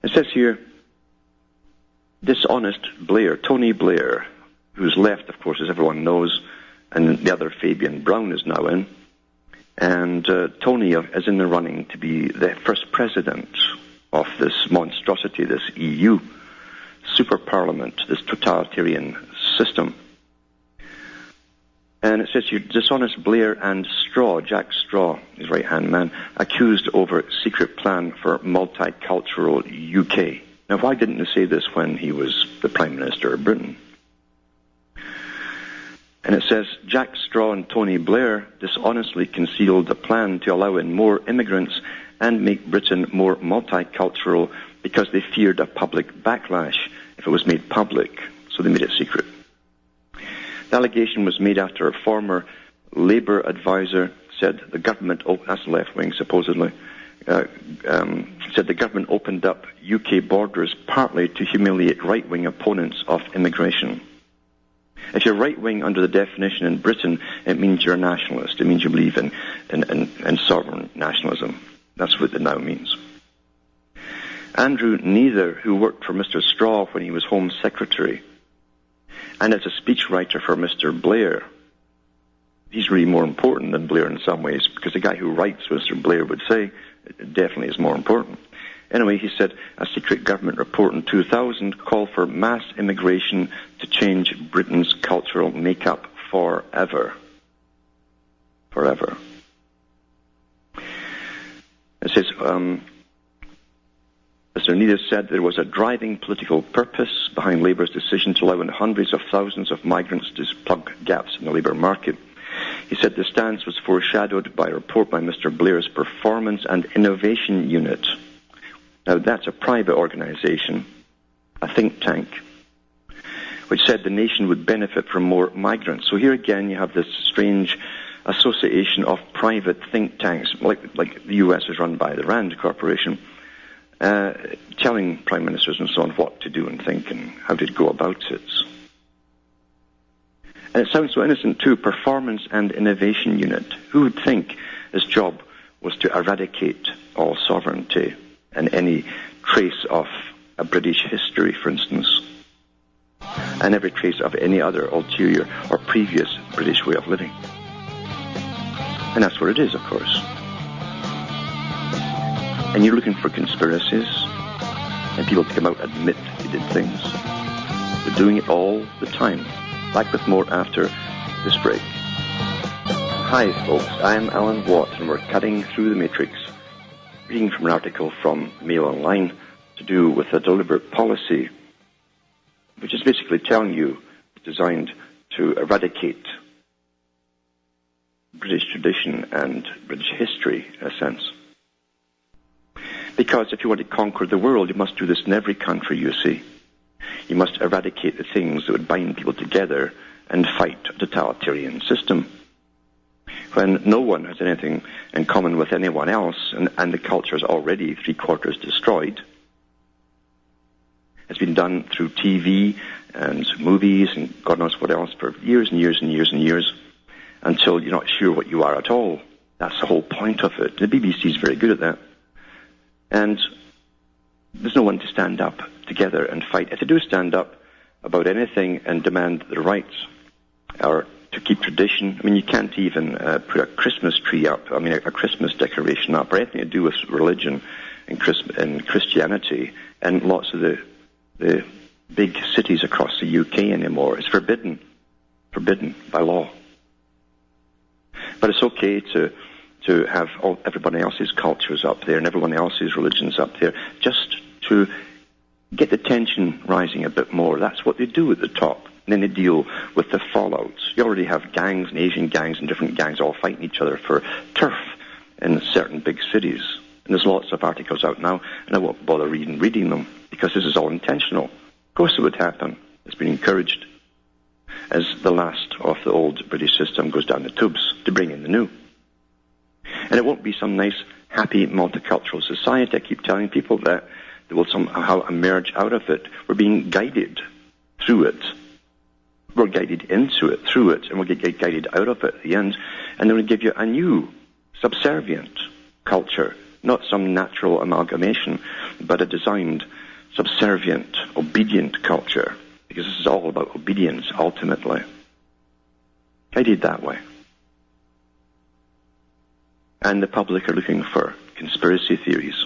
It says here, dishonest Blair, Tony Blair, who's left, of course, as everyone knows, and the other Fabian Brown is now in. And Tony is in the running to be the first president of this monstrosity, this EU super parliament, this totalitarian system. And it says here, dishonest Blair and Straw, Jack Straw, his right-hand man, accused over secret plan for multicultural UK. Now, why didn't they say this when he was the Prime Minister of Britain? And it says, Jack Straw and Tony Blair dishonestly concealed a plan to allow in more immigrants and make Britain more multicultural because they feared a public backlash if it was made public, so they made it secret. The allegation was made after a former Labour advisor said the government, that's left-wing supposedly, said the government opened up UK borders partly to humiliate right-wing opponents of immigration. If you're right-wing under the definition in Britain, it means you're a nationalist. It means you believe in sovereign nationalism. That's what it now means. Andrew Neither, who worked for Mr. Straw when he was Home Secretary, and as a speechwriter for Mr. Blair, he's really more important than Blair in some ways, because the guy who writes Mr. Blair would say it definitely is more important. Anyway, he said a secret government report in 2000 called for mass immigration to change Britain's cultural makeup forever. Forever. It says, Mr. Neither said there was a driving political purpose behind Labour's decision to allow in hundreds of thousands of migrants to plug gaps in the labour market. He said the stance was foreshadowed by a report by Mr. Blair's Performance and Innovation Unit. Now, that's a private organisation, a think tank, which said the nation would benefit from more migrants. So here again you have this strange association of private think tanks, like the US is run by the RAND Corporation, telling prime ministers and so on what to do and think and how to go about it. And it sounds so innocent too, Performance and Innovation Unit. Who would think his job was to eradicate all sovereignty and any trace of a British history, for instance, and every trace of any other ulterior or previous British way of living? And that's what it is, of course. And you're looking for conspiracies and people to come out and admit they did things. They're doing it all the time. Back with more after this break. Hi, folks. I'm Alan Watt, and we're cutting through the matrix, reading from an article from Mail Online to do with a deliberate policy, which is basically telling you it's designed to eradicate British tradition and British history, in a sense. Because if you want to conquer the world, you must do this in every country, you see. You must eradicate the things that would bind people together and fight a totalitarian system. When no one has anything in common with anyone else, and the culture is already three-quarters destroyed. It's been done through TV and movies and God knows what else for years and years and years and years, until you're not sure what you are at all. That's the whole point of it. The BBC is very good at that. And there's no one to stand up together and fight. If they do stand up about anything and demand their rights, or to keep tradition, I mean, you can't even put a Christmas tree up, I mean, a Christmas decoration up, or anything to do with religion and Christianity, and lots of the big cities across the UK anymore. It's forbidden by law. But it's okay to have everybody else's cultures up there and everyone else's religions up there, just to get the tension rising a bit more. That's what they do at the top. And then they deal with the fallout. You already have gangs and Asian gangs and different gangs all fighting each other for turf in certain big cities. And there's lots of articles out now, and I won't bother reading them, because this is all intentional. Of course it would happen. It's been encouraged as the last of the old British system goes down the tubes to bring in the new. And it won't be some nice, happy, multicultural society. I keep telling people that they will somehow emerge out of it. We're being guided through it. We're guided into it, through it, and we'll get guided out of it at the end. And they're going to give you a new, subservient culture, not some natural amalgamation, but a designed, subservient, obedient culture, because this is all about obedience, ultimately. Guided that way. And the public are looking for conspiracy theories.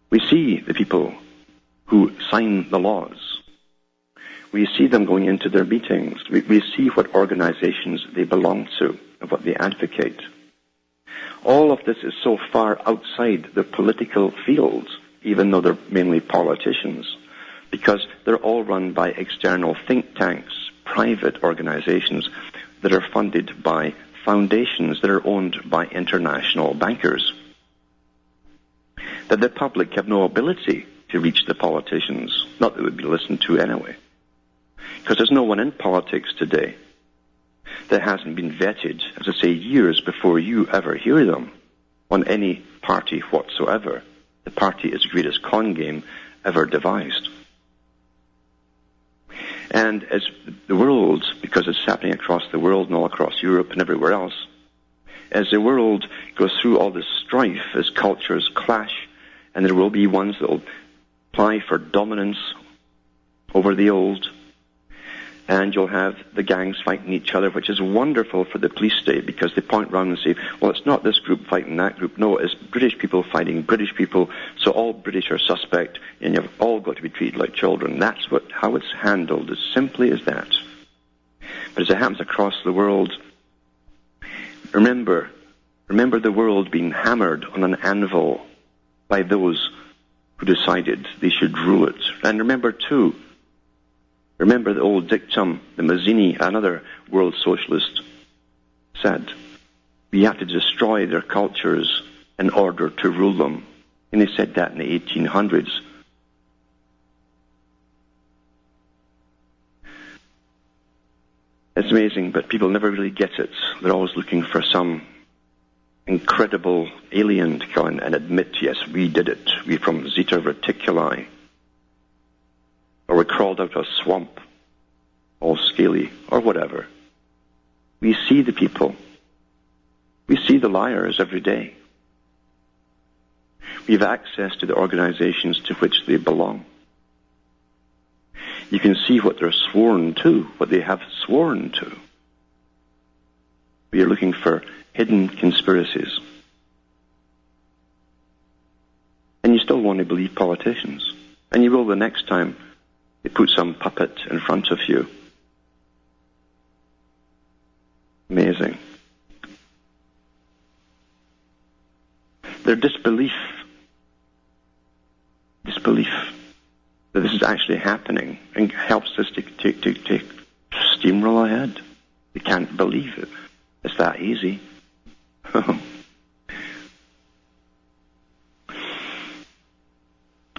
We see the people who sign the laws. We see them going into their meetings. We see what organizations they belong to and what they advocate. All of this is so far outside the political field, even though they're mainly politicians, because they're all run by external think tanks, private organizations that are funded by foundations that are owned by international bankers. That the public have no ability to reach the politicians, not that they would be listened to anyway. Because there's no one in politics today that hasn't been vetted, as I say, years before you ever hear them on any party whatsoever. The party is the greatest con game ever devised. And as the world, because it's happening across the world and all across Europe and everywhere else, as the world goes through all this strife, as cultures clash, and there will be ones that will apply for dominance over the old, and you'll have the gangs fighting each other, which is wonderful for the police state, because they point round and say, well, it's not this group fighting that group. No, it's British people fighting British people, so all British are suspect, and you've all got to be treated like children. That's how it's handled, as simply as that. But as it happens across the world, remember the world being hammered on an anvil by those who decided they should rule it. And remember the old dictum that Mazzini, another world socialist, said. We have to destroy their cultures in order to rule them. And he said that in the 1800s. It's amazing, but people never really get it. They're always looking for some incredible alien to come and admit, yes, we did it. We're from Zeta Reticuli. Or we crawled out of a swamp, all scaly, or whatever. We see the people. We see the liars every day. We have access to the organizations to which they belong. You can see what they're sworn to, what they have sworn to. We are looking for hidden conspiracies. And you still want to believe politicians. And you will the next time they put some puppet in front of you. Amazing. Their disbelief that this is actually happening and helps us to steamroll ahead. They can't believe it. It's that easy.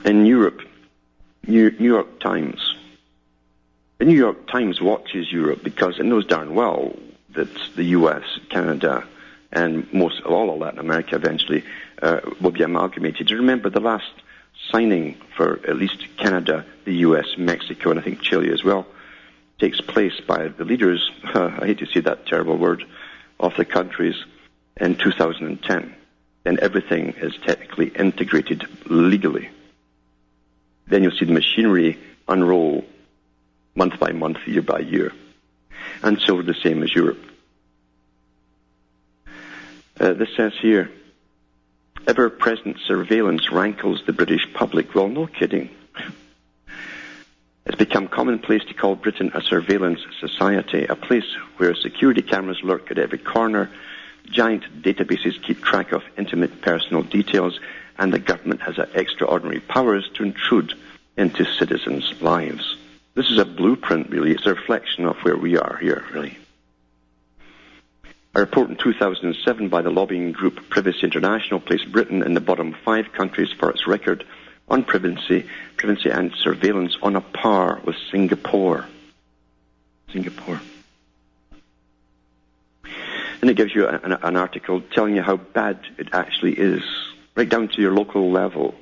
In Europe, New York Times. The New York Times watches Europe because it knows darn well that the US, Canada, and most of all of Latin America eventually will be amalgamated. Do you remember the last signing for at least Canada, the US, Mexico, and I think Chile as well, takes place by the leaders, I hate to say that terrible word, of the countries in 2010. Then everything is technically integrated legally. Then you'll see the machinery unroll month by month, year by year. And so the same as Europe. This says here, ever-present surveillance rankles the British public. Well, no kidding. It's become commonplace to call Britain a surveillance society, a place where security cameras lurk at every corner, giant databases keep track of intimate personal details, and the government has extraordinary powers to intrude into citizens' lives. This is a blueprint, really. It's a reflection of where we are here, really. A report in 2007 by the lobbying group Privacy International placed Britain in the bottom 5 countries for its record on privacy and surveillance, on a par with Singapore. And it gives you an article telling you how bad it actually is, right down to your local level.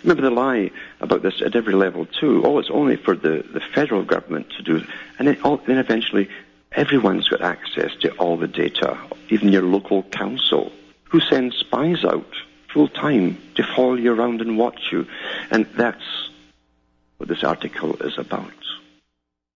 Remember the lie about this at every level too. Oh, it's only for the federal government to do. And then eventually everyone's got access to all the data, even your local council, who sends spies out full time to follow you around and watch you. And that's what this article is about.